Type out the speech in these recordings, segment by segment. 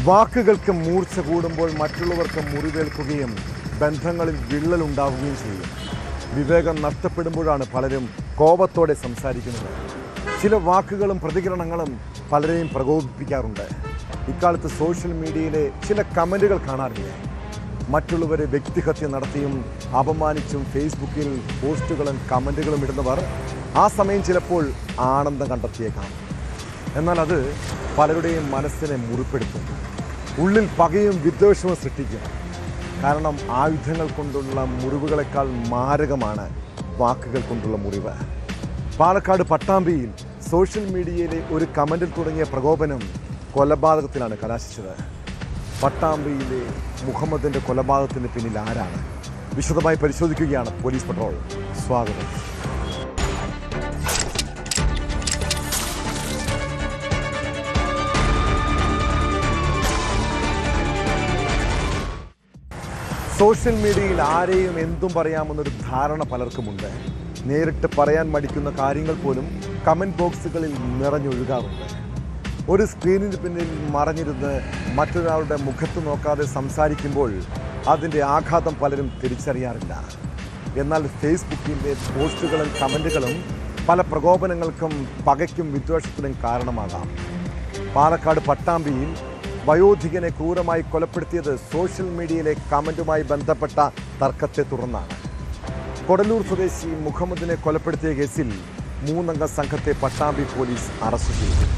വാക്കുകൾക്ക് മൂർച്ച കൂടുമ്പോൾ മറ്റുള്ളവർക്ക് മുറിവേൽക്കുകയും ബന്ധങ്ങളിൽ വിള്ളലുണ്ടാവുകയും ചെയ്യും. വിവേകം നഷ്ടപ്പെടുമ്പോഴാണ് പലരും കോപത്തോടെ സംസാരിക്കുന്നത്. ചില വാക്കുകളും പ്രതികരണങ്ങളും പലരെയും പ്രകോപിപ്പിക്കാറുണ്ട്. ഇക്കാലത്ത് സോഷ്യൽ മീഡിയയിലെ ചില കമൻറ്റുകൾ കാണാറില്ല. മറ്റുള്ളവരെ വ്യക്തിഹത്യ നടത്തിയും അപമാനിച്ചും ഫേസ്ബുക്കിൽ പോസ്റ്റുകളും കമൻറ്റുകളും ഇടുന്നവർ ആ സമയം ചിലപ്പോൾ ആനന്ദം കണ്ടെത്തിയേക്കാം. എന്നാൽ അത് പലരുടെയും മനസ്സിനെ മുറിപ്പെടുത്തും. ഉള്ളിൽ പകയും വിദ്വേഷവും സൃഷ്ടിക്കും. കാരണം ആയുധങ്ങൾ കൊണ്ടുള്ള മുറിവുകളെക്കാൾ മാരകമാണ് വാക്കുകൾ കൊണ്ടുള്ള മുറിവ്. പാലക്കാട് പട്ടാമ്പിയിൽ സോഷ്യൽ മീഡിയയിലെ ഒരു കമൻറ്റിൽ തുടങ്ങിയ പ്രകോപനം കൊലപാതകത്തിലാണ് കലാശിച്ചത്. പട്ടാമ്പിയിലെ മുഹമ്മദിൻ്റെ കൊലപാതകത്തിന് പിന്നിൽ ആരാണ്? വിശദമായി പരിശോധിക്കുകയാണ് പോലീസ് പട്രോൾ. സ്വാഗതം. സോഷ്യൽ മീഡിയയിൽ ആരെയും എന്തും പറയാമെന്നൊരു ധാരണ പലർക്കുമുണ്ട്. നേരിട്ട് പറയാൻ മടിക്കുന്ന കാര്യങ്ങൾ പോലും കമൻറ്റ് ബോക്സുകളിൽ നിറഞ്ഞൊഴുകാറുണ്ട്. ഒരു സ്ക്രീനിന് പിന്നിൽ മറഞ്ഞിരുന്ന് മറ്റൊരാളുടെ മുഖത്ത് നോക്കാതെ സംസാരിക്കുമ്പോൾ അതിൻ്റെ ആഘാതം പലരും തിരിച്ചറിയാറില്ല. എന്നാൽ ഫേസ്ബുക്കിൻ്റെ പോസ്റ്റുകളും കമൻറ്റുകളും പല പ്രകോപനങ്ങൾക്കും പകയ്ക്കും വിദ്വേഷത്തിനും കാരണമാകാം. പാലക്കാട് പട്ടാമ്പിയിൽ വയോധികനെ ക്രൂരമായി കൊലപ്പെടുത്തിയത് സോഷ്യൽ മീഡിയയിലെ കമൻറ്റുമായി ബന്ധപ്പെട്ട തർക്കത്തെ തുടർന്നാണ്. കൊടലൂർ സ്വദേശി മുഹമ്മദിനെ കൊലപ്പെടുത്തിയ കേസിൽ 3 അംഗ സംഘത്തെ പട്ടാമ്പി പോലീസ് അറസ്റ്റ് ചെയ്തു.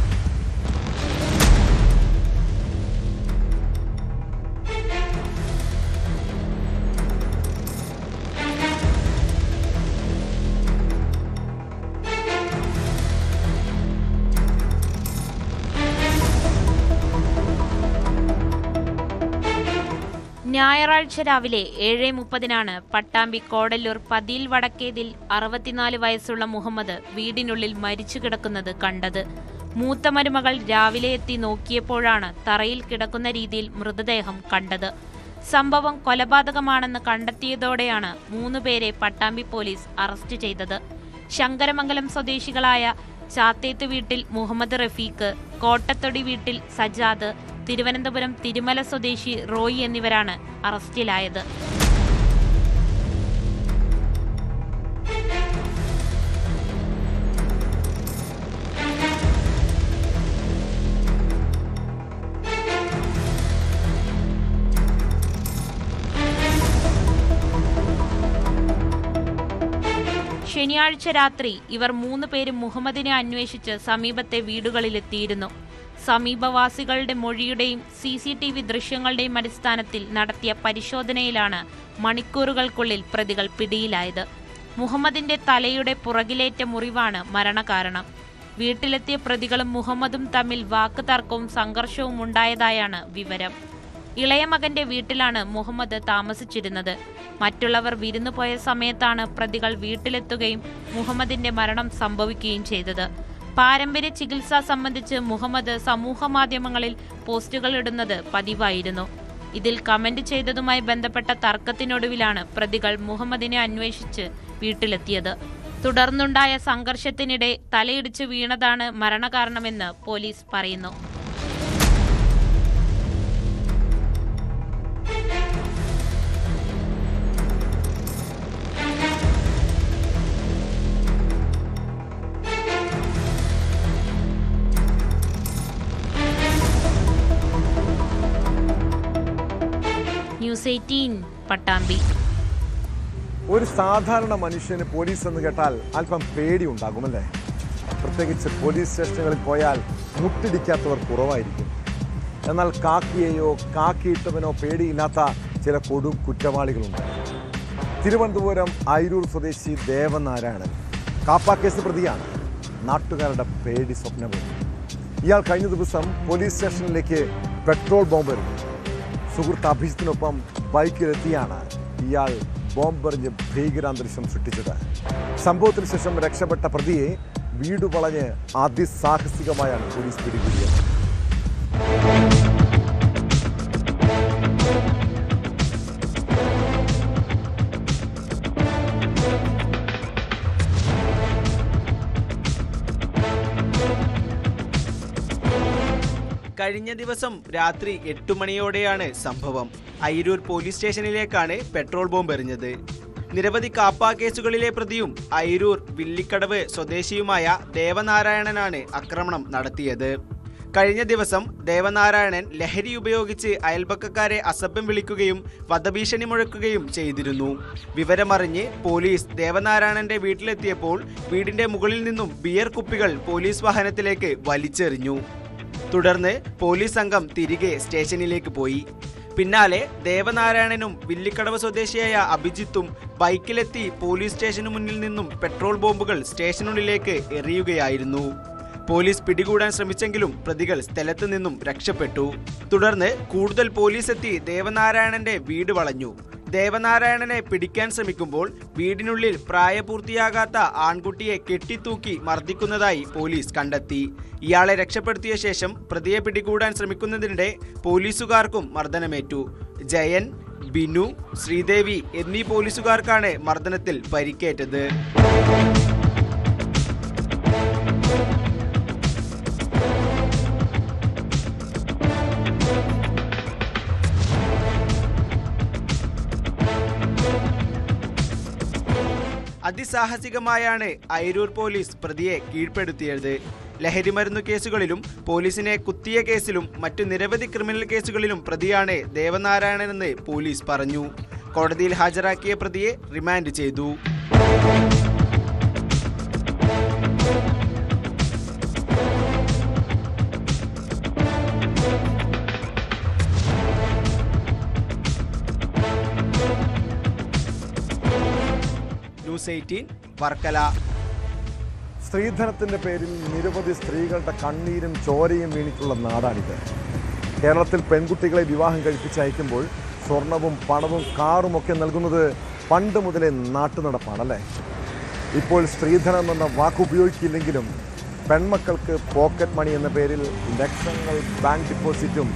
ഞായറാഴ്ച രാവിലെ 7:30 പട്ടാമ്പി കോടല്ലൂർ പതിയിൽ വടക്കേതിൽ 64 വയസ്സുള്ള മുഹമ്മദ് വീടിനുള്ളിൽ മരിച്ചു കിടക്കുന്നത് കണ്ടത്. മൂത്ത മരുമകൾ രാവിലെ എത്തി നോക്കിയപ്പോഴാണ് തറയിൽ കിടക്കുന്ന രീതിയിൽ മൃതദേഹം കണ്ടത്. സംഭവം കൊലപാതകമാണെന്ന് കണ്ടെത്തിയതോടെയാണ് 3 പേരെ പട്ടാമ്പി പോലീസ് അറസ്റ്റ് ചെയ്തത്. ശങ്കരമംഗലം സ്വദേശികളായ ചാത്തേത്ത് വീട്ടിൽ മുഹമ്മദ് റഫീഖ്, കോട്ടത്തൊടി വീട്ടിൽ സജാദ്, തിരുവനന്തപുരം തിരുമല സ്വദേശി റോയി എന്നിവരാണ് അറസ്റ്റിലായത്. ശനിയാഴ്ച രാത്രി ഇവർ 3 പേരും മുഹമ്മദിനെ അന്വേഷിച്ച് സമീപത്തെ വീടുകളിലെത്തിയിരുന്നു. സമീപവാസികളുടെ മൊഴിയുടെയും CCTV ദൃശ്യങ്ങളുടെയും അടിസ്ഥാനത്തിൽ നടത്തിയ പരിശോധനയിലാണ് മണിക്കൂറുകൾക്കുള്ളിൽ പ്രതികൾ പിടിയിലായത്. മുഹമ്മദിന്റെ തലയുടെ പുറകിലേറ്റ മുറിവാണ് മരണകാരണം. വീട്ടിലെത്തിയ പ്രതികളും മുഹമ്മദും തമ്മിൽ വാക്കുതർക്കവും സംഘർഷവും ഉണ്ടായതായാണ് വിവരം. ഇളയ മകന്റെ വീട്ടിലാണ് മുഹമ്മദ് താമസിച്ചിരുന്നത്. മറ്റുള്ളവർ വിരുന്നു പോയ സമയത്താണ് പ്രതികൾ വീട്ടിലെത്തുകയും മുഹമ്മദിന്റെ മരണം സംഭവിക്കുകയും ചെയ്തത്. പാരമ്പര്യ ചികിത്സ സംബന്ധിച്ച് മുഹമ്മദ് സമൂഹ മാധ്യമങ്ങളിൽ പോസ്റ്റുകൾ ഇടുന്നത് പതിവായിരുന്നു. ഇതിൽ കമന്റ് ചെയ്തതുമായി ബന്ധപ്പെട്ട തർക്കത്തിനൊടുവിലാണ് പ്രതികൾ മുഹമ്മദിനെ അന്വേഷിച്ച് വീട്ടിലെത്തിയത്. തുടർന്നുണ്ടായ സംഘർഷത്തിനിടെ തലയിടിച്ച് വീണതാണ് മരണകാരണമെന്ന് പോലീസ് പറയുന്നു. ന്യൂസ് 18 പട്ടാമ്പി. ഒരു സാധാരണ മനുഷ്യന് പോലീസ് എന്ന് കേട്ടാൽ അല്പം പേടി ഉണ്ടാകുമല്ലേ? പ്രത്യേകിച്ച് പോലീസ് സ്റ്റേഷനുകളിൽ പോയാൽ മുട്ടിടിക്കാത്തവർ കുറവായിരിക്കും. എന്നാൽ കാക്കിയെയോ കാക്കിയിട്ടവനോ പേടിയില്ലാത്ത ചില കൊടും കുറ്റവാളികളുണ്ട്. തിരുവനന്തപുരം അയിരൂർ സ്വദേശി ദേവനാരായണൻ കാപ്പ കേസ് പ്രതിയാണ്. നാട്ടുകാരുടെ പേടി സ്വപ്നവും. ഇയാൾ കഴിഞ്ഞ ദിവസം പോലീസ് സ്റ്റേഷനിലേക്ക് പെട്രോൾ ബോംബെറിഞ്ഞു. സുഹൃത്ത് അഭിജിത്തിനൊപ്പം ബൈക്കിലെത്തിയാണ് ഇയാൾ ബോംബെറിഞ്ഞ് ഭീകരാന്തരീക്ഷം സൃഷ്ടിച്ചത്. സംഭവത്തിന് ശേഷം രക്ഷപ്പെട്ട പ്രതിയെ വീട് വളഞ്ഞ് അതിസാഹസികമായാണ് പോലീസ് പിടികൂടിയത്. കഴിഞ്ഞ ദിവസം രാത്രി 8 മണിയോടെയാണ് സംഭവം. അയിരൂർ പോലീസ് സ്റ്റേഷനിലേക്കാണ് പെട്രോൾ ബോംബ് എറിഞ്ഞത്. നിരവധി കാപ്പ കേസുകളിലെ പ്രതിയും അയിരൂർ വില്ലിക്കടവ് സ്വദേശിയുമായ ദേവനാരായണനാണ് ആക്രമണം നടത്തിയത്. കഴിഞ്ഞ ദിവസം ദേവനാരായണൻ ലഹരി ഉപയോഗിച്ച് അയൽപക്കക്കാരെ അസഭ്യം വിളിക്കുകയും വധഭീഷണി മുഴക്കുകയും ചെയ്തിരുന്നു. വിവരമറിഞ്ഞ് പോലീസ് ദേവനാരായണന്റെ വീട്ടിലെത്തിയപ്പോൾ വീടിന്റെ മുകളിൽ നിന്നും ബിയർ കുപ്പികൾ പോലീസ് വാഹനത്തിലേക്ക് വലിച്ചെറിഞ്ഞു. തുടർന്ന് പോലീസ് സംഘം തിരികെ സ്റ്റേഷനിലേക്ക് പോയി. പിന്നാലെ ദേവനാരായണനും വില്ലിക്കടവ് സ്വദേശിയായ അഭിജിത്തും ബൈക്കിലെത്തി പോലീസ് സ്റ്റേഷനു മുന്നിൽ നിന്നും പെട്രോൾ ബോംബുകൾ സ്റ്റേഷനുള്ളിലേക്ക് എറിയുകയായിരുന്നു. പോലീസ് പിടികൂടാൻ ശ്രമിച്ചെങ്കിലും പ്രതികൾ സ്ഥലത്ത് നിന്നും രക്ഷപ്പെട്ടു. തുടർന്ന് കൂടുതൽ പോലീസ് എത്തി ദേവനാരായണന്റെ വീട് വളഞ്ഞു. ദേവനാരായണനെ പിടിക്കാൻ ശ്രമിക്കുമ്പോൾ വീടിനുള്ളിൽ പ്രായപൂർത്തിയാകാത്ത ആൺകുട്ടിയെ കെട്ടിത്തൂക്കി മർദ്ദിക്കുന്നതായി പോലീസ് കണ്ടെത്തി. ഇയാളെ രക്ഷപ്പെടുത്തിയ ശേഷം പ്രതിയെ പിടികൂടാൻ ശ്രമിക്കുന്നതിനിടെ പോലീസുകാർക്കും മർദ്ദനമേറ്റു. ജയൻ, ബിനു, ശ്രീദേവി എന്നീ പോലീസുകാർക്കാണ് മർദ്ദനത്തിൽ പരിക്കേറ്റത്. അതിസാഹസികമായാണ് അയിരൂർ പോലീസ് പ്രതിയെ കീഴ്പ്പെടുത്തിയത്. ലഹരിമരുന്നു കേസുകളിലും പോലീസിനെ കുത്തിയ കേസിലും മറ്റു നിരവധി ക്രിമിനൽ കേസുകളിലും പ്രതിയാണ് ദേവനാരായണനെന്ന് പോലീസ് പറഞ്ഞു. കോടതിയിൽ ഹാജരാക്കിയ പ്രതിയെ റിമാൻഡ് ചെയ്തു. ന്യൂസ് 18 വർക്കല. സ്ത്രീധനത്തിന്റെ പേരിൽ നിരവധി സ്ത്രീകളുടെ കണ്ണീരും ചോരയും വീണിട്ടുള്ള നാടാണിത്. കേരളത്തിൽ പെൺകുട്ടികളെ വിവാഹം കഴിപ്പിച്ചയക്കുമ്പോൾ സ്വർണവും പണവും കാറുമൊക്കെ നൽകുന്നത് പണ്ട് മുതലേ നാട്ടുനടപ്പാണല്ലേ. ഇപ്പോൾ സ്ത്രീധനം എന്ന വാക്കുപയോഗിക്കില്ലെങ്കിലും പെൺമക്കൾക്ക് പോക്കറ്റ് മണി എന്ന പേരിൽ ലക്ഷങ്ങൾ ബാങ്ക് ഡിപ്പോസിറ്റും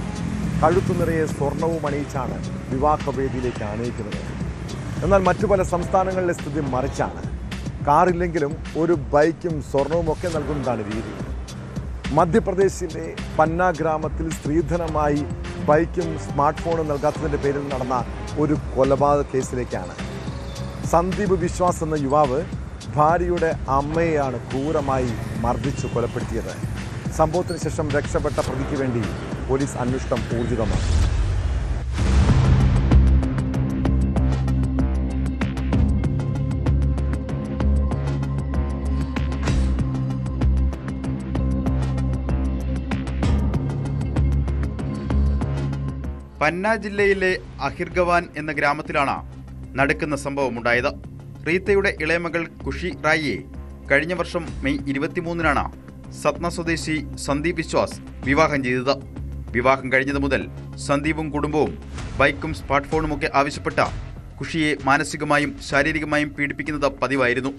കഴുത്തു നിറയെ സ്വർണവും അണിയിച്ചാണ് വിവാഹവേദിയിലേക്ക് ആനയിക്കുന്നത്. എന്നാൽ മറ്റു പല സംസ്ഥാനങ്ങളിലെ സ്ഥിതി മറിച്ചാണ്. കാറില്ലെങ്കിലും ഒരു ബൈക്കും സ്വർണവും ഒക്കെ നൽകുന്നതാണ് രീതി. മധ്യപ്രദേശിലെ പന്ന ഗ്രാമത്തിൽ സ്ത്രീധനമായി ബൈക്കും സ്മാർട്ട് ഫോണും നൽകാത്തതിൻ്റെ പേരിൽ നടന്ന ഒരു കൊലപാതക കേസിലേക്കാണ്. സന്ദീപ് വിശ്വാസ് എന്ന യുവാവ് ഭാര്യയുടെ അമ്മയെയാണ് ക്രൂരമായി മർദ്ദിച്ചു കൊലപ്പെടുത്തിയത്. സംഭവത്തിന് ശേഷം രക്ഷപ്പെട്ട പ്രതിക്ക് വേണ്ടി പോലീസ് അന്വേഷണം ഊർജിതമാക്കി. പന്ന ജില്ലയിലെ അഹിർഗവാൻ എന്ന ഗ്രാമത്തിലാണ് നടക്കുന്ന സംഭവമുണ്ടായത്. റീത്തയുടെ ഇളയമകൾ ഖുഷി റായിയെ കഴിഞ്ഞ വർഷം മെയ് 23-നാണ് സത്ന സ്വദേശി സന്ദീപ് വിശ്വാസ് വിവാഹം ചെയ്തത്. വിവാഹം കഴിഞ്ഞത് മുതൽ സന്ദീപും കുടുംബവും ബൈക്കും സ്മാർട്ട് ഫോണുമൊക്കെ ആവശ്യപ്പെട്ട ഖുഷിയെ മാനസികമായും ശാരീരികമായും പീഡിപ്പിക്കുന്നത് പതിവായിരുന്നു.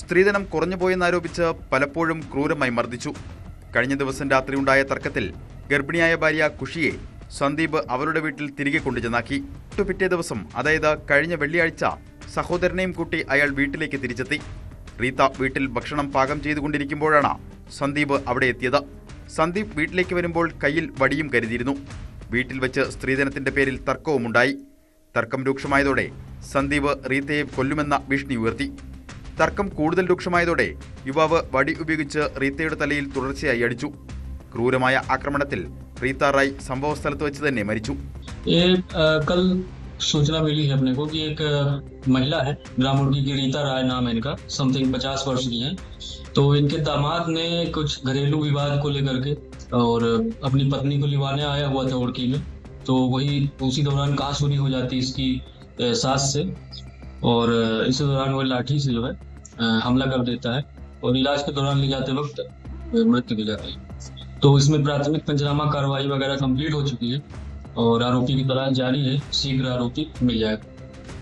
സ്ത്രീധനം കുറഞ്ഞുപോയെന്നാരോപിച്ച് പലപ്പോഴും ക്രൂരമായി മർദ്ദിച്ചു. കഴിഞ്ഞ ദിവസം രാത്രി ഉണ്ടായ തർക്കത്തിൽ ഗർഭിണിയായ ഭാര്യ ഖുഷിയെ സന്ദീപ് അവരുടെ വീട്ടിൽ തിരികെ കൊണ്ടുചെന്നാക്കി. പിറ്റേ ദിവസം, അതായത് കഴിഞ്ഞ വെള്ളിയാഴ്ച, സഹോദരനെയും കൂട്ടി അയാൾ വീട്ടിലേക്ക് തിരിച്ചെത്തി. റീത്ത വീട്ടിൽ ഭക്ഷണം പാകം ചെയ്തുകൊണ്ടിരിക്കുമ്പോഴാണ് സന്ദീപ് അവിടെ എത്തിയത്. സന്ദീപ് വീട്ടിലേക്ക് വരുമ്പോൾ കയ്യിൽ വടിയും കരുതിയിരുന്നു. വീട്ടിൽ വെച്ച് സ്ത്രീധനത്തിന്റെ പേരിൽ തർക്കവുമുണ്ടായി. തർക്കം രൂക്ഷമായതോടെ സന്ദീപ് റീത്തയെ കൊല്ലുമെന്ന ഭീഷണി ഉയർത്തി. തർക്കം കൂടുതൽ രൂക്ഷമായതോടെ യുവാവ് വടി ഉപയോഗിച്ച് റീത്തയുടെ തലയിൽ തുടർച്ചയായി അടിച്ചു. ക്രൂരമായ ആക്രമണത്തിൽ റീത്ത റായ് സംഭവ സ്ഥലത്ത് വെച്ച് തന്നെ മരിച്ചു. कल सूचना मिली है अपने को कि एक महिला है, ग्रामुर्गी की रीता राय नाम है इनका, समथिंग 50 वर्ष की है। तो इनके दामाद ने कुछ घरेलू विवाद को लेकर के और अपनी पत्नी को लिवाने आया हुआ था उड़की में। तो वही उसी दौरान कहासुनी हो जाती इसकी सास से और इस दौरान वो लाठी से जो है हमला कर देता है और इलाज के दौरान ले जाते वक्त मृत्यु हो जाती है। तो इसमें प्राथमिक पंचनामा कार्रवाई वगैरह कंप्लीट हो चुकी है और आरोपी की तलाश जारी है। शीघ्र आरोपी मिल जाएगा.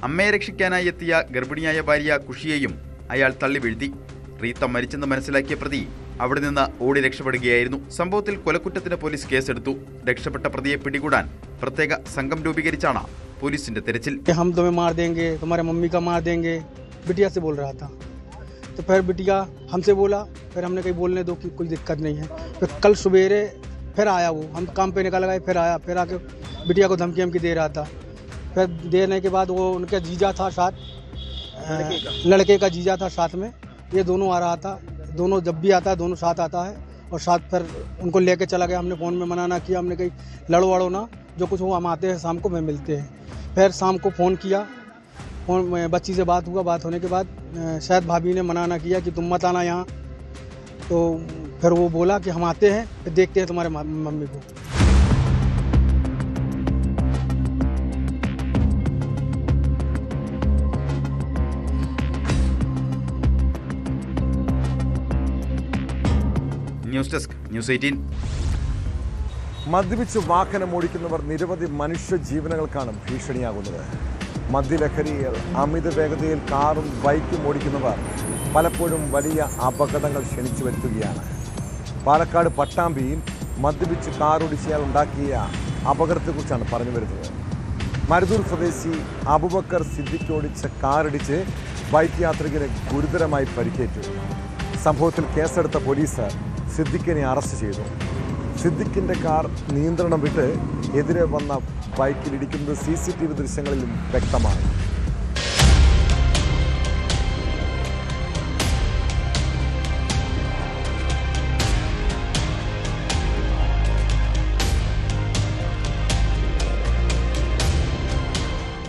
അമ്മയെ രക്ഷിക്കാനായി എത്തിയ ഗർഭിണിയായ ഭാര്യ ഖുഷിയെയും അയാൾ തള്ളി വീഴ്ത്തി. റീത്ത മരിച്ചെന്ന് മനസ്സിലാക്കിയ പ്രതി അവിടെ നിന്ന് ഓടി രക്ഷപ്പെടുകയായിരുന്നു. സംഭവത്തിൽ കൊലക്കുറ്റത്തിന് പോലീസ് കേസെടുത്തു. രക്ഷപ്പെട്ട പ്രതിയെ പിടികൂടാൻ പ്രത്യേക സംഘം രൂപീകരിച്ചാണ് പോലീസിന്റെ തെരച്ചിൽ. तो फिर बिटिया हमसे बोला, फिर हमने कहीं बोलने दो कि कोई दिक्कत नहीं है। फिर कल सवेरे फिर आया वो, हम काम पे निकल गए, फिर आया, फिर आके बिटिया को धमकी धमकी दे रहा था। फिर देने के बाद वो उनका जीजा था साथ, लड़के का जीजा था साथ में, ये दोनों आ रहा था। दोनों जब भी आता है दोनों साथ आता है और साथ फिर उनको लेके चला गया। हमने फ़ोन में मना ना किया, हमने कही लड़ो वड़ो ना, जो कुछ वो हम आते हैं शाम को, मैं मिलते हैं। फिर शाम को फ़ोन किया, फ़ोन में बच्ची से बात हुआ, बात होने के बाद शायद भाभी ने मना ना किया कि तुम मत आना यहाँ, तो फिर वो बोला कि हम आते हैं, फिर देखते हैं तुम्हारे मम्मी को। News desk news 18. മദ്യപിച്ച് വാഹനം ഓടിക്കുന്നവർ നിരവധി മനുഷ്യ ജീവനുകൾക്കാണ് ഭീഷണിയാകുന്നത്. മദ്യലഹരിയിൽ അമിത വേഗതയിൽ കാറും ബൈക്കും ഓടിക്കുന്നവർ പലപ്പോഴും വലിയ അപകടങ്ങൾ ക്ഷണിച്ചു വരുത്തുകയാണ്. പാലക്കാട് പട്ടാമ്പിയിൽ മദ്യപിച്ച് കാറോടിച്ചയാൾ ഉണ്ടാക്കിയ അപകടത്തെക്കുറിച്ചാണ് പറഞ്ഞു വരുന്നത്. മരുതൂർ സ്വദേശി അബൂബക്കർ സിദ്ദിഖ് ഓടിച്ച കാറിടിച്ച് ബൈക്ക് യാത്രികന് ഗുരുതരമായി പരിക്കേറ്റു. സംഭവത്തിൽ കേസെടുത്ത പോലീസ് സിദ്ദിഖിനെ അറസ്റ്റ് ചെയ്തു. സിദ്ദിഖിൻ്റെ കാർ നിയന്ത്രണം വിട്ട് എതിരെ വന്ന ബൈക്കിലിടിക്കുന്നത് CCTV ദൃശ്യങ്ങളിലും വ്യക്തമായി.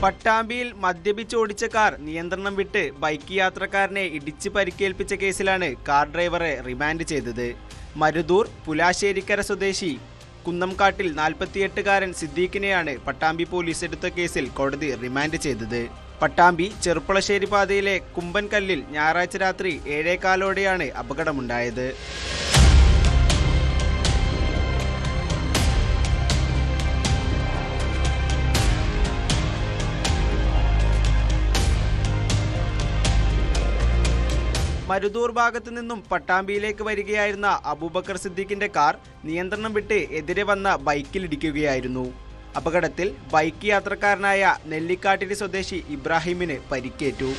പട്ടാമ്പിയിൽ മദ്യപിച്ച് ഓടിച്ച കാർ നിയന്ത്രണം വിട്ട് ബൈക്ക് യാത്രക്കാരനെ ഇടിച്ച് പരിക്കേൽപ്പിച്ച കേസിലാണ് കാർ ഡ്രൈവറെ റിമാൻഡ് ചെയ്തത്. മരുതൂർ പുലാശ്ശേരിക്കര സ്വദേശി കുന്നംകാട്ടിൽ 48-കാരൻ സിദ്ദീഖിനെയാണ് പട്ടാമ്പി പോലീസ് എടുത്ത കേസിൽ കോടതി റിമാൻഡ് ചെയ്തത്. പട്ടാമ്പി ചെറുപ്പളശ്ശേരി പാതയിലെ കുമ്പൻകല്ലിൽ ഞായറാഴ്ച രാത്രി 7:15 അപകടമുണ്ടായത്. മരുതൂർ ഭാഗത്തു നിന്നും പട്ടാമ്പിയിലേക്ക് വരികയായിരുന്ന അബൂബക്കർ സിദ്ദീഖിന്റെ കാർ നിയന്ത്രണം വിട്ട് എതിരെ വന്ന ബൈക്കിലിടിക്കുകയായിരുന്നു. അപകടത്തിൽ ബൈക്ക് യാത്രക്കാരനായ നെല്ലിക്കാട്ടിരി സ്വദേശി ഇബ്രാഹിമിന് പരിക്കേറ്റു.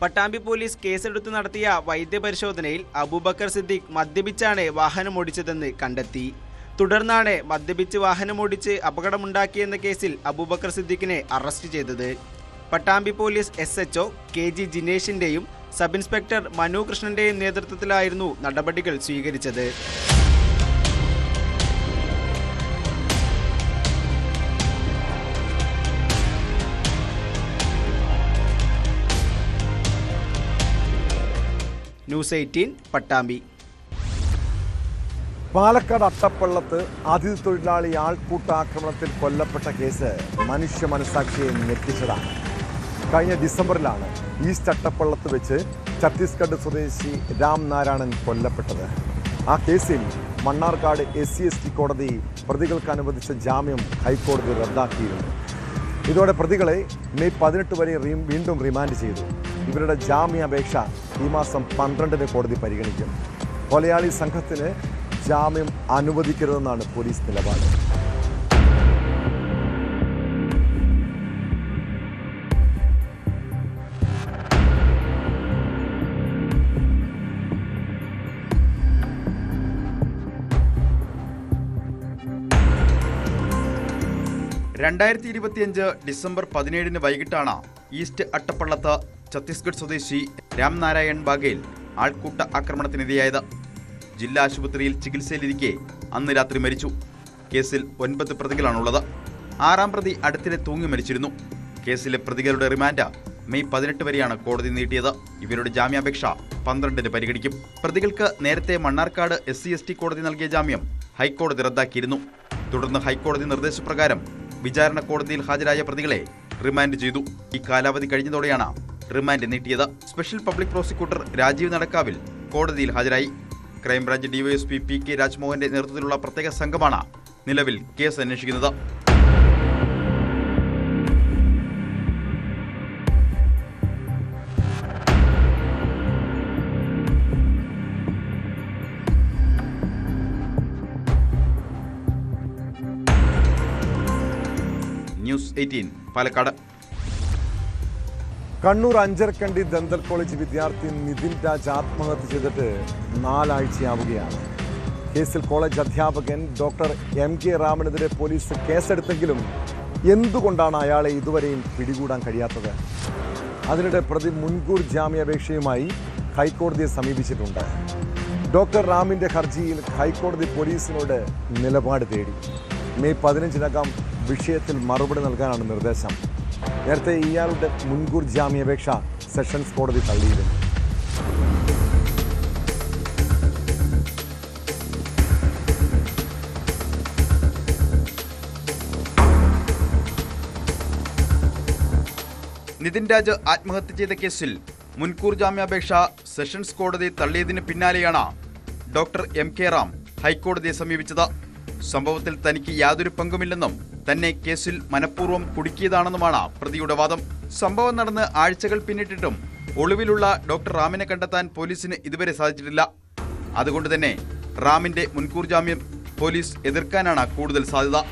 പട്ടാമ്പി പോലീസ് കേസെടുത്ത് നടത്തിയ വൈദ്യപരിശോധനയിൽ അബൂബക്കർ സിദ്ദീഖ് മദ്യപിച്ചാണ് വാഹനമോടിച്ചതെന്ന് കണ്ടെത്തി. തുടർന്നാണ് മദ്യപിച്ച് വാഹനമോടിച്ച് അപകടമുണ്ടാക്കിയെന്ന കേസിൽ അബൂബക്കർ സിദ്ദീഖിനെ അറസ്റ്റ് ചെയ്തത്. പട്ടാമ്പി പോലീസ് SHO KG ജിനേഷിന്റെയും സബ് ഇൻസ്പെക്ടർ മനു കൃഷ്ണന്റെയും നേതൃത്വത്തിലായിരുന്നു നടപടികൾ സ്വീകരിച്ചത്. ന്യൂസ് 18 പട്ടാമ്പി. പാലക്കാട് അട്ടപ്പള്ളത്ത് അതിഥി തൊഴിലാളി ആൾക്കൂട്ടാക്രമണത്തിൽ കൊല്ലപ്പെട്ട കേസ് മനുഷ്യ മനസാക്ഷിയെ ഞെട്ടിച്ചതാണ്. കഴിഞ്ഞ ഡിസംബറിലാണ് ഈസ്റ്റ് അട്ടപ്പള്ളത്ത് വെച്ച് ഛത്തീസ്ഗഡ് സ്വദേശി രാം നാരായണൻ കൊല്ലപ്പെട്ടത്. ആ കേസിൽ മണ്ണാർക്കാട് SC/ST കോടതി പ്രതികൾക്ക് അനുവദിച്ച ജാമ്യം ഹൈക്കോടതി റദ്ദാക്കിയിരുന്നു. ഇതോടെ പ്രതികളെ മെയ് 18 വരെ വീണ്ടും റിമാൻഡ് ചെയ്തു. ഇവരുടെ ജാമ്യാപേക്ഷ ഈ മാസം 12-ന് കോടതി പരിഗണിക്കും. കൊലയാളി സംഘത്തിന് ജാമ്യം അനുവദിക്കരുതെന്നാണ് പോലീസ് നിലപാട്. ഡിസംബർ 17-ന് വൈകിട്ടാണ് ഈസ്റ്റ് അട്ടപ്പള്ളത്ത് ഛത്തീസ്ഗഡ് സ്വദേശി രാം നാരായൺ ബാഗേൽ ആൾക്കൂട്ട ആക്രമണത്തിനിരയായത്. ജില്ലാ ആശുപത്രിയിൽ ചികിത്സയിലിരിക്കെ അന്ന് രാത്രി മരിച്ചു. കേസിൽ 9 പ്രതികളാണുള്ളത്. 6-ാം പ്രതി അടുത്തിടെ തൂങ്ങി മരിച്ചിരുന്നു. കേസിലെ പ്രതികളുടെ റിമാൻഡ് മെയ് 18 വരെയാണ് കോടതി നീട്ടിയത്. ഇവരുടെ ജാമ്യാപേക്ഷ 12-ന് പരിഗണിക്കും. പ്രതികൾക്ക് നേരത്തെ മണ്ണാർക്കാട് SC/ST കോടതി നൽകിയ ജാമ്യം ഹൈക്കോടതി റദ്ദാക്കിയിരുന്നു. തുടർന്ന് ഹൈക്കോടതി നിർദ്ദേശപ്രകാരം വിചാരണ കോടതിയിൽ ഹാജരായ പ്രതികളെ റിമാൻഡ് ചെയ്തു. ഈ കാലാവധി കഴിഞ്ഞതോടെയാണ് റിമാൻഡ് നീട്ടിയത്. സ്പെഷ്യൽ പബ്ലിക് പ്രോസിക്യൂട്ടർ രാജീവ് നടക്കാവിൽ കോടതിയിൽ ഹാജരായി. ക്രൈംബ്രാഞ്ച് DYSP PK രാജ്മോഹന്റെ നേതൃത്വത്തിലുള്ള പ്രത്യേക സംഘമാണ് നിലവിൽ കേസ് അന്വേഷിക്കുന്നത്. News 18 Palakkad. Kannur Anjarakandy dental college വിദ്യാർത്ഥി നിതിൻ രാജ് ആത്മഹത്യ ചെയ്തിട്ട് 4 ആഴ്ചയാവുകയാണ്. കേസിൽ കോളേജ് അധ്യാപകൻ ഡോക്ടർ MK റാമിനെതിരെ പോലീസ് കേസെടുത്തെങ്കിലും എന്തുകൊണ്ടാണ് അയാളെ ഇതുവരെയും പിടികൂടാൻ കഴിയാത്തത്? അതിനിടെ പ്രതി മുൻകൂർ ജാമ്യാപേക്ഷയുമായി ഹൈക്കോടതിയെ സമീപിച്ചിട്ടുണ്ട്. ഡോക്ടർ റാമിൻ്റെ ഹർജിയിൽ ഹൈക്കോടതി പോലീസിനോട് നിലപാട് തേടി. മെയ് 15-നകം വിഷയത്തിൽ മറുപടി നൽകാനാണ് നിർദ്ദേശം. നേരത്തെ ഇയാളുടെ മുൻകൂർ ജാമ്യാപേക്ഷ സെഷൻസ് കോടതി തള്ളിയിരുന്നു. നിതിൻ രാജ് ആത്മഹത്യ ചെയ്ത കേസിൽ മുൻകൂർ ജാമ്യാപേക്ഷ സെഷൻസ് കോടതി തള്ളിയതിന് പിന്നാലെയാണ് ഡോക്ടർ MK റാം ഹൈക്കോടതിയെ സമീപിച്ചത്. സംഭവത്തിൽ തനിക്ക് യാതൊരു പങ്കുമില്ലെന്നും തന്നെ കേസിൽ മനഃപൂർവ്വം കുടുക്കിയതാണെന്നുമാണ് പ്രതിയുടെ വാദം. സംഭവം നടന്ന് ആഴ്ചകൾ പിന്നിട്ടിട്ടും ഒളിവിലുള്ള ഡോക്ടർ റാമിനെ കണ്ടെത്താൻ പോലീസിന് ഇതുവരെ സാധിച്ചിട്ടില്ല. അതുകൊണ്ട് തന്നെ റാമിന്റെ മുൻകൂർ ജാമ്യം പോലീസ് എതിർക്കാനാണ് കൂടുതൽ സാധ്യത.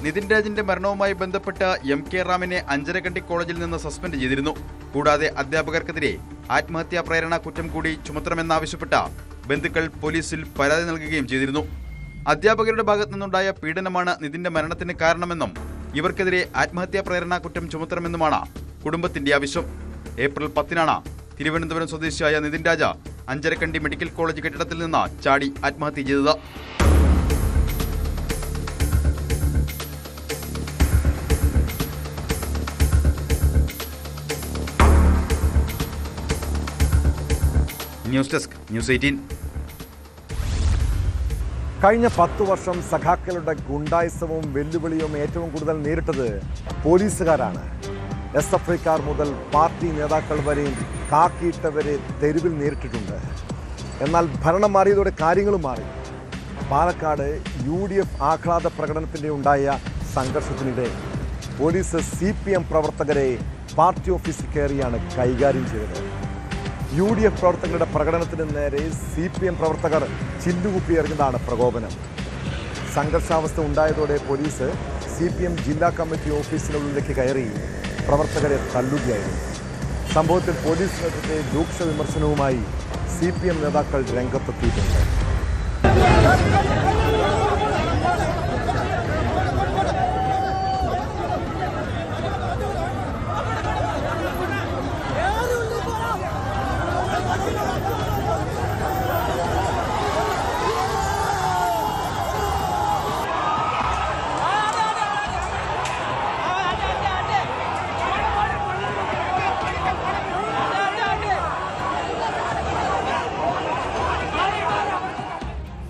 നിതിൻ രാജിന്റെ മരണവുമായി ബന്ധപ്പെട്ട് MK റാമിനെ അഞ്ചരക്കണ്ടി കോളേജിൽ നിന്ന് സസ്പെൻഡ് ചെയ്തിരുന്നു. കൂടാതെ അധ്യാപകർക്കെതിരെ ആത്മഹത്യാ പ്രേരണ കുറ്റം കൂടി ചുമത്തണമെന്നാവശ്യപ്പെട്ട ബന്ധുക്കൾ പോലീസിൽ പരാതി നൽകുകയും ചെയ്തിരുന്നു. അധ്യാപകരുടെ ഭാഗത്തു നിന്നുണ്ടായ പീഡനമാണ് നിതിന്റെ മരണത്തിന് കാരണമെന്നും ഇവർക്കെതിരെ ആത്മഹത്യാ പ്രേരണ കുറ്റം ചുമത്തണമെന്നുമാണ് കുടുംബത്തിന്റെ ആവശ്യം. ഏപ്രിൽ 10-നാണ് തിരുവനന്തപുരം സ്വദേശിയായ നിതിൻ രാജ അഞ്ചരക്കണ്ടി മെഡിക്കൽ കോളേജ് കെട്ടിടത്തിൽ നിന്ന് ചാടി ആത്മഹത്യ ചെയ്തത്. News desk news 18. കഴിഞ്ഞ 10 വർഷം സഖാക്കളുടെ ഗുണ്ടായിസവും വെല്ലുവിളിയും ഏറ്റവും കൂടുതൽ നേരിട്ടത് പോലീസുകാരാണ്. SFIക്കാർ മുതൽ പാർട്ടി നേതാക്കൾ വരെയും കാക്കിയിട്ടവരെ തെരുവിൽ നേരിട്ടിട്ടുണ്ട്. എന്നാൽ ഭരണം മാറിയതോടെ കാര്യങ്ങളും മാറി. പാലക്കാട് UDF ആഹ്ലാദ പ്രകടനത്തിൻ്റെ ഉണ്ടായ സംഘർഷത്തിനിടെ പോലീസ് CPM പ്രവർത്തകരെ പാർട്ടി ഓഫീസിൽ കയറിയാണ് കൈകാര്യം ചെയ്തത്. UDF പ്രവർത്തകരുടെ പ്രകടനത്തിന് നേരെ CPM പ്രവർത്തകർ ചില്ലുകുപ്പി എറിഞ്ഞതാണ് പ്രകോപനം. സംഘർഷാവസ്ഥ ഉണ്ടായതോടെ പോലീസ് CPM ജില്ലാ കമ്മിറ്റി ഓഫീസിനുള്ളിലേക്ക് കയറി പ്രവർത്തകരെ തല്ലുകയായിരുന്നു. സംഭവത്തിൽ പോലീസിനെതിരെ രൂക്ഷ വിമർശനവുമായി CPM നേതാക്കൾ രംഗത്തെത്തിയിട്ടുണ്ട്.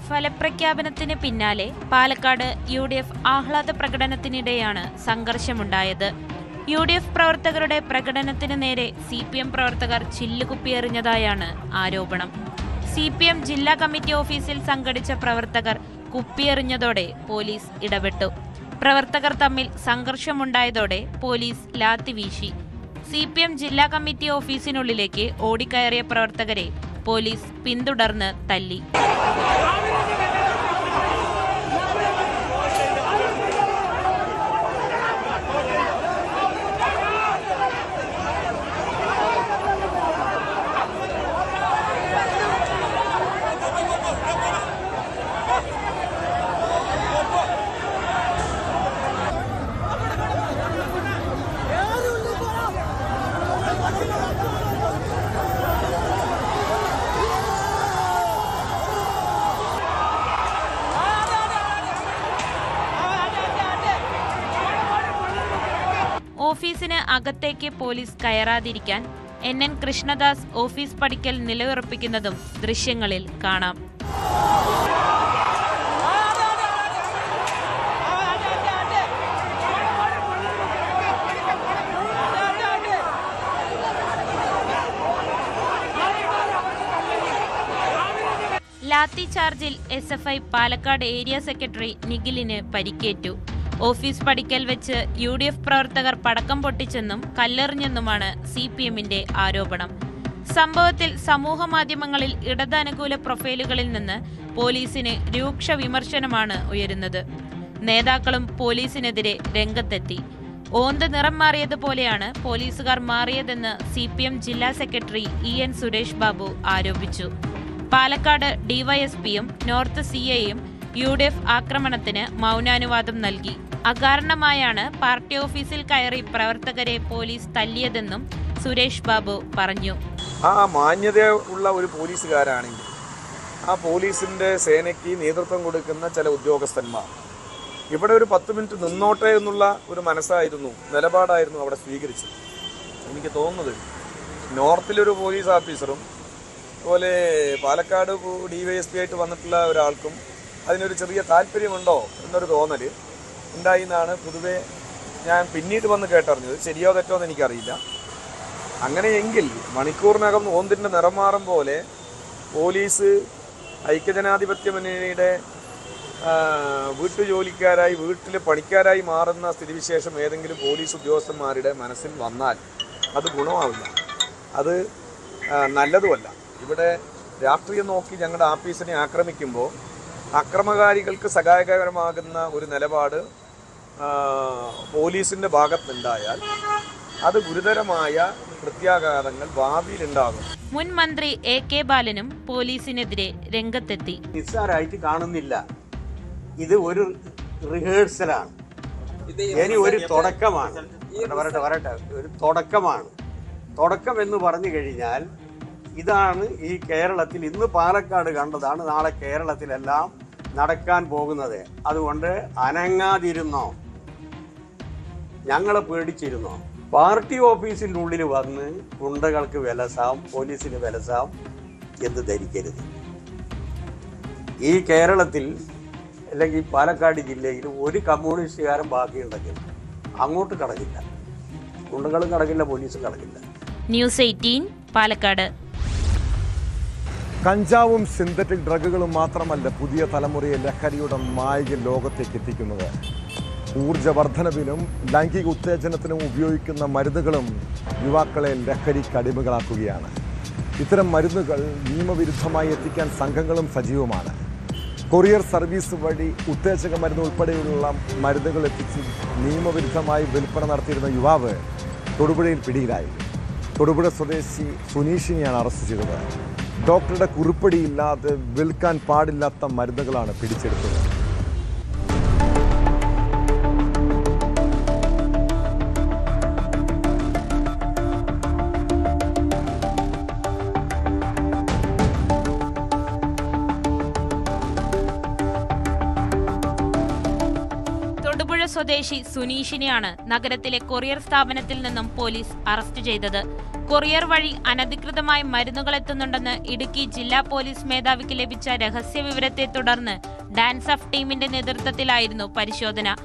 ഫലപ്രഖ്യാപനത്തിന് പിന്നാലെ പാലക്കാട് UDF ആഹ്ലാദ പ്രകടനത്തിനിടെയാണ് സംഘർഷമുണ്ടായത്. UDF പ്രവർത്തകരുടെ പ്രകടനത്തിന് നേരെ CPM പ്രവർത്തകർ ചില്ലുകുപ്പിയെറിഞ്ഞതായാണ് ആരോപണം. CPM ജില്ലാ കമ്മിറ്റി ഓഫീസിൽ സംഘടിച്ച പ്രവർത്തകർ കുപ്പിയെറിഞ്ഞതോടെ പോലീസ് ഇടപെട്ടു. പ്രവർത്തകർ തമ്മിൽ സംഘർഷമുണ്ടായതോടെ പോലീസ് ലാത്തി വീശി. CPM ജില്ലാ കമ്മിറ്റി ഓഫീസിനുള്ളിലേക്ക് ഓടിക്കയറിയ പ്രവർത്തകരെ പോലീസ് പിന്തുടർന്ന് തല്ലി. ഓഫീസിന് അകത്തേക്ക് പോലീസ് കയറാതിരിക്കാൻ NN കൃഷ്ണദാസ് ഓഫീസ് പടിക്കൽ നിലയുറപ്പിക്കുന്നതും ദൃശ്യങ്ങളിൽ കാണാം. ലാത്തി ചാർജിൽ SFI പാലക്കാട് ഏരിയ സെക്രട്ടറി നിഖിലിന് പരിക്കേറ്റു. ഓഫീസ് പടിക്കൽ വെച്ച് UDF പ്രവർത്തകർ പടക്കം പൊട്ടിച്ചെന്നും കല്ലെറിഞ്ഞെന്നുമാണ് CPMന്റെ ആരോപണം. സംഭവത്തിൽ സമൂഹ മാധ്യമങ്ങളിൽ ഇടത് അനുകൂല പ്രൊഫൈലുകളിൽ നിന്ന് പോലീസിന് രൂക്ഷ വിമർശനമാണ് ഉയരുന്നത്. നേതാക്കളും പോലീസിനെതിരെ രംഗത്തെത്തി. ഓന്ത് നിറം മാറിയതുപോലെയാണ് പോലീസുകാർ മാറിയതെന്ന് CPM ജില്ലാ സെക്രട്ടറി EN സുരേഷ് ബാബു ആരോപിച്ചു. പാലക്കാട് DYSPയും നോർത്ത് CIയും UDF ആക്രമണത്തിന് മൗനാനുവാദം നൽകി. അകാരണമായാണ് പാർട്ടി ഓഫീസിൽ കയറി പ്രവർത്തകരെ പോലീസ് തല്ലിയതെന്നും സുരേഷ് ബാബു പറഞ്ഞു. ആ മാന്യതയുള്ള ഒരു പോലീസുകാരാണെങ്കിൽ ആ പോലീസിൻ്റെ സേനയ്ക്ക് നേതൃത്വം കൊടുക്കുന്ന ചില ഉദ്യോഗസ്ഥന്മാർ ഇവിടെ ഒരു 10 മിനിറ്റ് നിന്നോട്ടെ എന്നുള്ള ഒരു മനസ്സായിരുന്നു, നിലപാടായിരുന്നു അവിടെ സ്വീകരിച്ചത്. എനിക്ക് തോന്നുന്നത് നോർത്തിലൊരു പോലീസ് ഓഫീസറും അതുപോലെ പാലക്കാട് DYSP ആയിട്ട് വന്നിട്ടുള്ള ഒരാൾക്കും അതിനൊരു ചെറിയ താല്പര്യമുണ്ടോ എന്നൊരു തോന്നൽ ഉണ്ടായി എന്നാണ് പൊതുവെ ഞാൻ പിന്നീട് വന്ന് കേട്ടറിഞ്ഞത്. ശരിയോ തെറ്റോ എന്ന് എനിക്കറിയില്ല. അങ്ങനെയെങ്കിൽ മണിക്കൂറിനകം ഓന്തിൻ്റെ നിറം മാറും പോലെ പോലീസ് ഐക്യജനാധിപത്യ മുന്നണിയുടെ വീട്ടുജോലിക്കാരായി വീട്ടിൽ പണിക്കാരായി മാറുന്ന സ്ഥിതിവിശേഷം ഏതെങ്കിലും പോലീസ് ഉദ്യോഗസ്ഥന്മാരുടെ മനസ്സിൽ വന്നാൽ അത് ഗുണമാവില്ല, അത് നല്ലതുമല്ല. ഇവിടെ രാഷ്ട്രീയം നോക്കി ഞങ്ങളുടെ ആഫീസിനെ ആക്രമിക്കുമ്പോൾ അക്രമകാരികൾക്ക് സഹായകരമാകുന്ന ഒരു നിലപാട് പോലീസിൻ്റെ ഭാഗത്തുണ്ടായാൽ അത് ഗുരുതരമായ പ്രത്യാഘാതങ്ങൾ ഭാവിയിലുണ്ടാകും. മുൻ മന്ത്രി AK ബാലനും പോലീസിനെതിരെ രംഗത്തെത്തി. നിസ്സാരമായിട്ട് കാണുന്നില്ല. ഇത് ഒരു റിഹേഴ്സലാണ്, ഇനി ഒരു തുടക്കമാണ്. വരട്ടെ ഒരു തുടക്കമാണ്. തുടക്കം എന്ന് പറഞ്ഞു കഴിഞ്ഞാൽ ഇതാണ് ഈ കേരളത്തിൽ ഇന്ന് പാലക്കാട് കണ്ടതാണ് നാളെ കേരളത്തിലെല്ലാം നടക്കാൻ പോകുന്നത്. അതുകൊണ്ട് അനങ്ങാതിരുന്നോ, ഞങ്ങളെ പേടിച്ചിരുന്നോ. പാർട്ടി ഓഫീസിൻ്റെ ഉള്ളിൽ വന്ന് ഗുണ്ടകൾക്ക് വിലസാം, പോലീസിന് വിലസാം എന്ന് ധരിക്കരുത്. ഈ കേരളത്തിൽ അല്ലെങ്കിൽ പാലക്കാട് ജില്ലയിൽ ഒരു കമ്മ്യൂണിസ്റ്റുകാരൻ ബാക്കിയുണ്ടെങ്കിൽ അങ്ങോട്ട് കടക്കില്ല, ഗുണ്ടകളും കടക്കില്ല, പോലീസും കടക്കില്ല. ന്യൂസ് 18 പാലക്കാട്. കഞ്ചാവും സിന്തറ്റിക് ഡ്രഗുകളും മാത്രമല്ല പുതിയ തലമുറയെ ലഹരിയുടെ മായിക ലോകത്തേക്ക് എത്തിക്കുന്നത്. ഊർജ്ജവർദ്ധനവിനും ലൈംഗിക ഉത്തേജനത്തിനും ഉപയോഗിക്കുന്ന മരുന്നുകളും യുവാക്കളെ ലഹരിക്ക് അടിമകളാക്കുകയാണ്. ഇത്തരം മരുന്നുകൾ നിയമവിരുദ്ധമായി എത്തിക്കാൻ സംഘങ്ങളും സജീവമാണ്. കൊറിയർ സർവീസ് വഴി ഉത്തേജക മരുന്ന് ഉൾപ്പെടെയുള്ള മരുന്നുകൾ എത്തിച്ച് നിയമവിരുദ്ധമായി വിൽപ്പന നടത്തിയിരുന്ന യുവാവ് തൊടുപുഴയിൽ പിടിയിലായി. തൊടുപുഴ സ്വദേശി സുനീഷിനെയാണ് അറസ്റ്റ് ചെയ്തത്. ഡോക്ടറുടെ കുറിപ്പടിയില്ലാതെ വിൽക്കാൻ പാടില്ലാത്ത മരുന്നുകളാണ് പിടിച്ചെടുത്തത്. തൊടുപുഴ സ്വദേശി സുനീഷിനെയാണ് നഗരത്തിലെ കൊറിയർ സ്ഥാപനത്തിൽ നിന്നും പോലീസ് അറസ്റ്റ് ചെയ്തത്. കൊറിയർ വഴി അനധികൃതമായി മരുന്നുകൾ എത്തുന്നുണ്ടെന്ന് ഇടുക്കി ജില്ലാ പോലീസ് മേധാവിക്ക് ലഭിച്ച രഹസ്യ വിവരത്തെ തുടർന്ന് ഡാൻസ് ഓഫ് ടീമിന്റെ നേതൃത്വത്തിലായിരുന്നു പരിശോധന.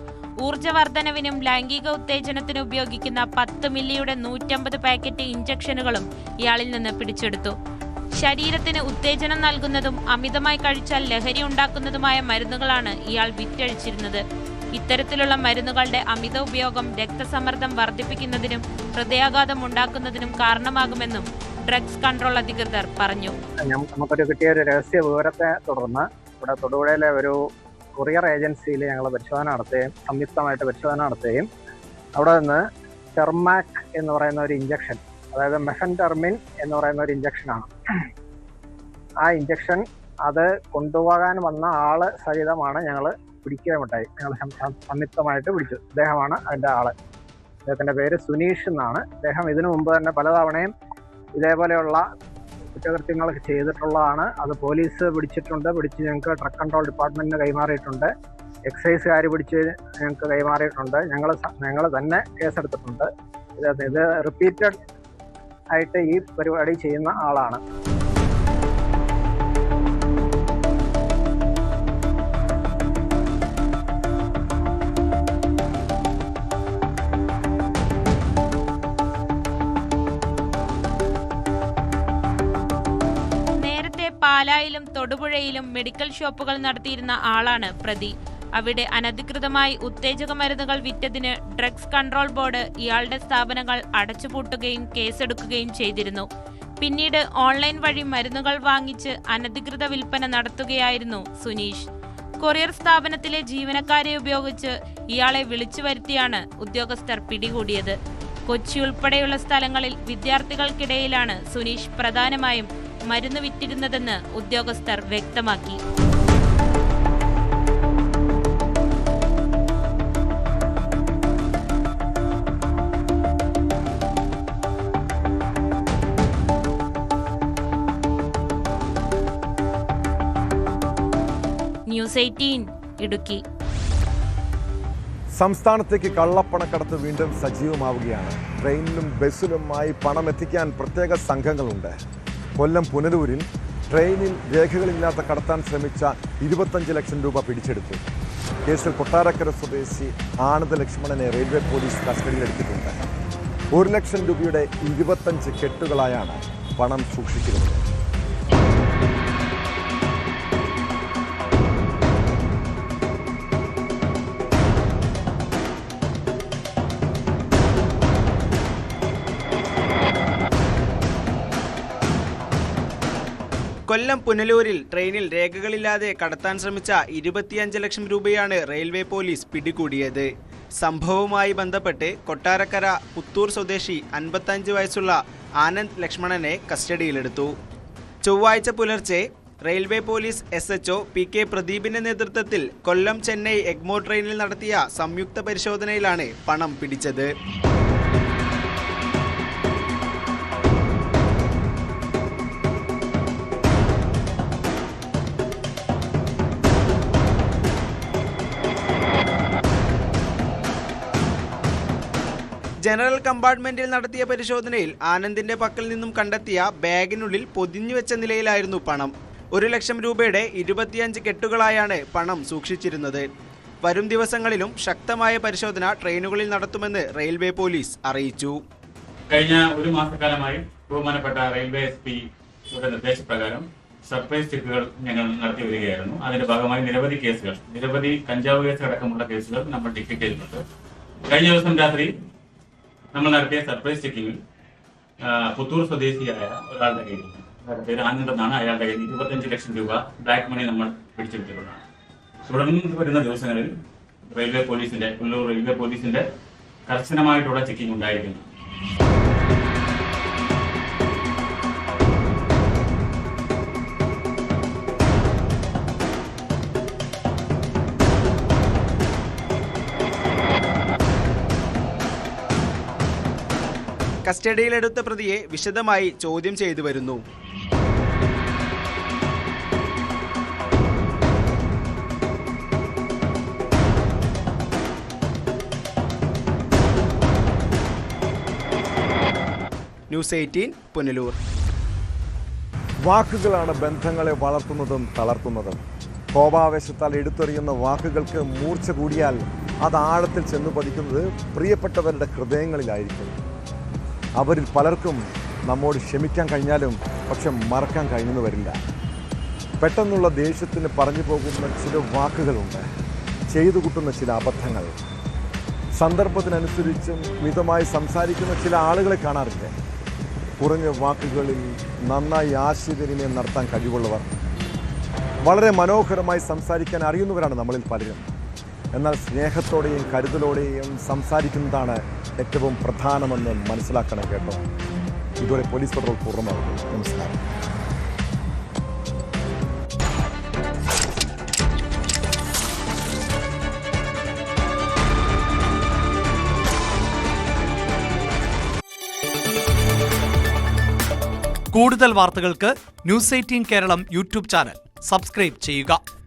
ഊർജ്ജവർദ്ധനവിനും ലൈംഗിക ഉത്തേജനത്തിനും ഉപയോഗിക്കുന്ന 10 മില്ലിയുടെ 150 പാക്കറ്റ് ഇഞ്ചക്ഷനുകളും ഇയാളിൽ നിന്ന് പിടിച്ചെടുത്തു. ശരീരത്തിന് ഉത്തേജനം നൽകുന്നതും അമിതമായി കഴിച്ചാൽ ലഹരി ഉണ്ടാക്കുന്നതുമായ മരുന്നുകളാണ് ഇയാൾ വിറ്റഴിച്ചിരുന്നത്. ഇത്തരത്തിലുള്ള മരുന്നുകളുടെ അമിത ഉപയോഗം രക്തസമ്മർദ്ദം വർദ്ധിപ്പിക്കുന്നതിനും ഹൃദയാഘാതം ഉണ്ടാക്കുന്നതിനും കാരണമാകുമെന്നും ഡ്രഗ്സ് കൺട്രോൾ അധികൃതർ പറഞ്ഞു. നമുക്കൊരു കിട്ടിയ ഒരു രഹസ്യ വിവരത്തെ തുടർന്ന് ഇവിടെ തൊടുപുഴയിലെ ഒരു കൊറിയർ ഏജൻസിയിൽ ഞങ്ങൾ പരിശോധന നടത്തുകയും സംയുക്തമായിട്ട് പരിശോധന നടത്തുകയും അവിടെ നിന്ന് ടെർമാക് എന്ന് പറയുന്ന ഒരു ഇഞ്ചക്ഷൻ, അതായത് മെഫെൻടെർമിൻ എന്ന് പറയുന്ന ഒരു ഇഞ്ചക്ഷനാണ്. ആ ഇഞ്ചക്ഷൻ അത് കൊണ്ടുപോകാൻ വന്ന ആള് സഹിതമാണ് ഞങ്ങൾ പിടിക്കുകയുണ്ടായി. ഞങ്ങൾ സംയുക്തമായിട്ട് പിടിച്ചു. അദ്ദേഹമാണ് അതിൻ്റെ ആള്. അദ്ദേഹത്തിൻ്റെ പേര് സുനീഷ് എന്നാണ്. അദ്ദേഹം ഇതിനു മുമ്പ് തന്നെ പലതവണയും ഇതേപോലെയുള്ള കുറ്റകൃത്യങ്ങളൊക്കെ ചെയ്തിട്ടുള്ളതാണ്. അത് പോലീസ് പിടിച്ചിട്ടുണ്ട്. പിടിച്ച് ഞങ്ങൾക്ക് ട്രക്ക് കൺട്രോൾ ഡിപ്പാർട്ട്മെൻറ്റിന് കൈമാറിയിട്ടുണ്ട്. എക്സൈസുകാർ പിടിച്ച് ഞങ്ങൾക്ക് കൈമാറിയിട്ടുണ്ട്. ഞങ്ങൾ തന്നെ കേസെടുത്തിട്ടുണ്ട്. ഇത് റിപ്പീറ്റഡ് ആയിട്ട് ഈ പരിപാടി ചെയ്യുന്ന ആളാണ്. പാലായിലും തൊടുപുഴയിലും മെഡിക്കൽ ഷോപ്പുകൾ നടത്തിയിരുന്ന ആളാണ് പ്രതി. അവിടെ അനധികൃതമായി ഉത്തേജക മരുന്നുകൾ വിറ്റതിന് ഡ്രഗ്സ് കൺട്രോൾ ബോർഡ് ഇയാളുടെ സ്ഥാപനങ്ങൾ അടച്ചുപൂട്ടുകയും കേസെടുക്കുകയും ചെയ്തിരുന്നു. പിന്നീട് ഓൺലൈൻ വഴി മരുന്നുകൾ വാങ്ങിച്ച് അനധികൃത വിൽപ്പന നടത്തുകയായിരുന്നു സുനീഷ്. കൊറിയർ സ്ഥാപനത്തിലെ ജീവനക്കാരെ ഉപയോഗിച്ച് ഇയാളെ വിളിച്ചു വരുത്തിയാണ് ഉദ്യോഗസ്ഥർ പിടികൂടിയത്. കൊച്ചി ഉൾപ്പെടെയുള്ള സ്ഥലങ്ങളിൽ വിദ്യാർത്ഥികൾക്കിടയിലാണ് സുനീഷ് പ്രധാനമായും മരുന്ന് വിറ്റിരുന്നതെന്ന് ഉദ്യോഗസ്ഥർ വ്യക്തമാക്കി. ന്യൂസ് 18 ഇടുക്കി. സംസ്ഥാനത്തേക്ക് കള്ളപ്പണക്കടത്ത് വീണ്ടും സജീവമാവുകയാണ്. ട്രെയിനിലും ബസ്സിലുമായി പണം എത്തിക്കാൻ പ്രത്യേക സംഘങ്ങളുണ്ട്. കൊല്ലം പുനലൂരിൽ ട്രെയിനിൽ രേഖകളില്ലാത്ത കടത്താൻ ശ്രമിച്ച 25 ലക്ഷം രൂപ പിടിച്ചെടുത്തു. കേസിൽ കൊട്ടാരക്കര സ്വദേശി ആനന്ദ ലക്ഷ്മണനെ റെയിൽവേ പോലീസ് കസ്റ്റഡിയിലെടുത്തിട്ടുണ്ട്. 1 ലക്ഷം രൂപയുടെ 25 കെട്ടുകളായാണ് പണം സൂക്ഷിച്ചിരുന്നത്. കൊല്ലം പുനലൂരിൽ ട്രെയിനിൽ രേഖകളില്ലാതെ കടത്താൻ ശ്രമിച്ച 25 ലക്ഷം രൂപയാണ് റെയിൽവേ പോലീസ് പിടികൂടിയത്. സംഭവവുമായി ബന്ധപ്പെട്ട് കൊട്ടാരക്കര പുത്തൂർ സ്വദേശി 55 വയസ്സുള്ള ആനന്ദ് ലക്ഷ്മണനെ കസ്റ്റഡിയിലെടുത്തു. ചൊവ്വാഴ്ച പുലർച്ചെ റെയിൽവേ പോലീസ് SHO PK പ്രദീപിന്റെ നേതൃത്വത്തിൽ കൊല്ലം ചെന്നൈ എഗ്മോർ ട്രെയിനിൽ നടത്തിയ സംയുക്ത പരിശോധനയിലാണ് പണം പിടിച്ചത്. ജനറൽ കമ്പാർട്ട്മെന്റിൽ നടത്തിയ പരിശോധനയിൽ ആനന്ദിന്റെ പക്കൽ നിന്നും കണ്ടെത്തിയ ബാഗിനുള്ളിൽ പൊതിഞ്ഞുവെച്ച നിലയിലായിരുന്നു പണം. 1 ലക്ഷം രൂപയുടെ 25 കെട്ടുകളായാണ് പണം സൂക്ഷിച്ചിരുന്നത്. വരും ദിവസങ്ങളിലും ശക്തമായ പരിശോധന ട്രെയിനുകളിൽ നടത്തുമെന്ന് റെയിൽവേ പോലീസ് അറിയിച്ചു. കഴിഞ്ഞ ഒരു മാസക്കാലമായി ബഹുമാനപ്പെട്ട റെയിൽവേ SP നിർദ്ദേശപ്രകാരം സർപ്രൈസ് ചെക്കുകൾ ഞങ്ങൾ നടത്തി വരികയായിരുന്നു. അതിന്റെ ഭാഗമായി നിരവധി കഞ്ചാവ് കേസ് അടക്കമുള്ള കേസുകൾ നമ്മൾ ഡിറ്റക്ട് ചെയ്തിട്ടുണ്ട്. കഴിഞ്ഞ ദിവസം രാത്രി നമ്മൾ നടത്തിയ സർപ്രൈസ് ചെക്കിങ്ങിൽ പുത്തൂർ സ്വദേശിയായ ഒരാളുടെ കയ്യിൽ, പേര് ആനന്ദ് എന്നാണ്, അയാളുടെ കയ്യിൽ 25 ലക്ഷം രൂപ ബ്ലാക്ക് മണി നമ്മൾ പിടിച്ചെടുത്തിട്ടുള്ളതാണ്. തുടർന്ന് വരുന്ന ദിവസങ്ങളിൽ പുനലൂർ റെയിൽവേ പോലീസിന്റെ കർശനമായിട്ടുള്ള ചെക്കിംഗ് ഉണ്ടായിരിക്കുന്നു. കസ്റ്റഡിയിലെടുത്ത പ്രതിയെ വിശദമായി ചോദ്യം ചെയ്തു വരുന്നു. ന്യൂസ് 18 പുനലൂർ. വാക്കുകളാണ് ബന്ധങ്ങളെ വളർത്തുന്നതും തളർത്തുന്നതും. കോപാവേശത്താൽ എടുത്തെറിയുന്ന വാക്കുകൾക്ക് മൂർച്ച കൂടിയാൽ അത് ആഴത്തിൽ ചെന്നു പതിക്കുന്നത് പ്രിയപ്പെട്ടവരുടെ ഹൃദയങ്ങളിലായിരിക്കും. അവരിൽ പലർക്കും നമ്മോട് ക്ഷമിക്കാൻ കഴിഞ്ഞാലും പക്ഷെ മറക്കാൻ കഴിഞ്ഞെന്ന് വരില്ല. പെട്ടെന്നുള്ള ദേഷ്യത്തിന് പറഞ്ഞു പോകുന്ന ചില വാക്കുകളുണ്ട്, ചെയ്തു കൂട്ടുന്ന ചില അബദ്ധങ്ങൾ. സന്ദർഭത്തിനനുസരിച്ചും മിതമായി സംസാരിക്കുന്ന ചില ആളുകളെ കാണാറില്ല. കുറഞ്ഞ വാക്കുകളിൽ നന്നായി ആശയവിനിമയം നടത്താൻ കഴിവുള്ളവർ, വളരെ മനോഹരമായി സംസാരിക്കാൻ അറിയുന്നവരാണ് നമ്മളിൽ പലരും. എന്നാൽ സ്നേഹത്തോടെയും കരുതലോടെയും സംസാരിക്കുന്നതാണ് ഏറ്റവും പ്രധാനമെന്ന് മനസ്സിലാക്കണം കേട്ടോ. ഇതോടെ പോലീസ് പട്രോൾ പൂർണ്ണമാകുന്നു. നമസ്കാരം. കൂടുതൽ വാർത്തകൾക്ക് news 18 Keralam YouTube channel subscribe ചെയ്യുക.